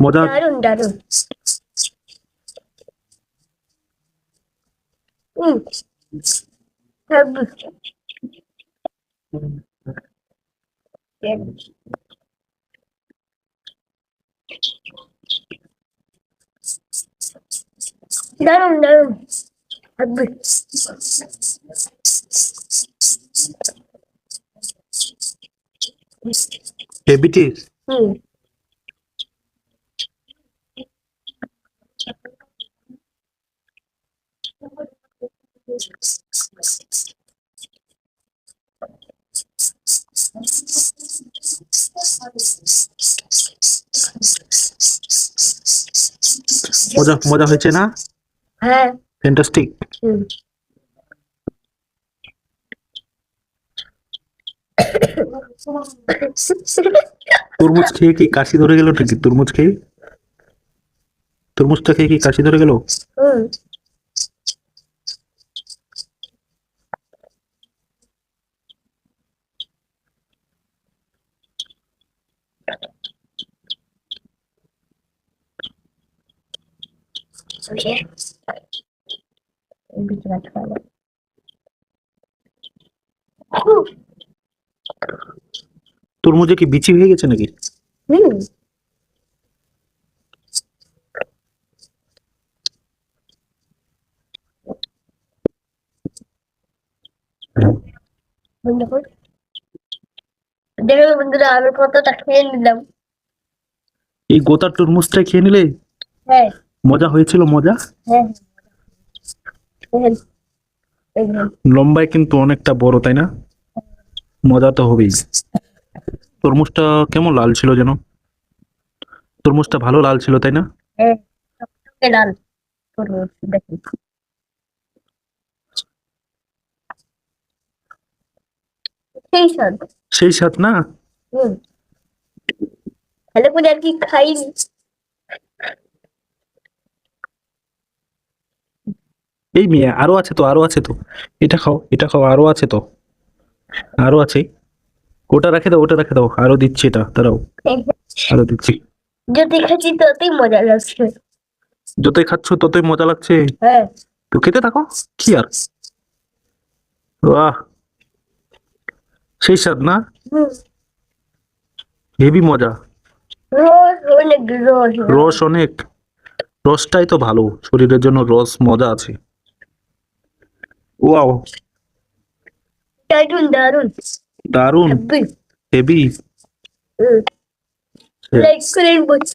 মজা। দারুন দারুন। দারুন দারুন। Heavy taste. মজা মজা হয়েছে না? হ্যাঁ। ফ্যান্টাস্টিক। তরমুজ খেয়ে কি কাশি ধরে গেল নাকি? তরমুজ খেয়ে, তরমুজটা খেয়ে কি কাশি ধরে গেল? তরমুজে কি বিচি হয়ে গেছে নাকি? দেখো বন্ধুরা, আমি কতটা খেয়ে নিলাম। এই গোটা তরমুজটা খেয়ে নিলে? হ্যাঁ। মজা হয়েছিল? মজা। হ্যাঁ। লম্বায় কিন্তু অনেকটা বড়, তাই না? মজা তো হবেই। তরমুজটা কেমন লাল ছিল যেন? তরমুজটা ভালো লাল ছিল, তাই না? হ্যাঁ, টকটকে লাল তরমুজ। দেখুন, সেই স্বাদ। সেই স্বাদ না? ভালো করে আর কি খাইনি। এই মেয়ে, আরো আছে তো, আরো আছে তো। এটা খাও, এটা খাও, আরো আছে তো, আরো আছে। ওটা রেখে দাও, ওটা রেখে দাও, আরো দিচ্ছি, এটা দাঁড়াও, আরো দিচ্ছি। যতই খাচ্ছি ততই মজা লাগছে। যতই খাচ্ছ ততই মজা লাগছে। হ্যাঁ। তো খেতে থাকো, কি আর। বাহ, সেই স্বাদ না? হেভি মজা। রস অনেক, রস অনেক। রসটাই তো ভালো শরীরের জন্য, রস মজা আছে। ওয়াও, দারুন দারুন। দারুন, হেভি। লাইক করেন।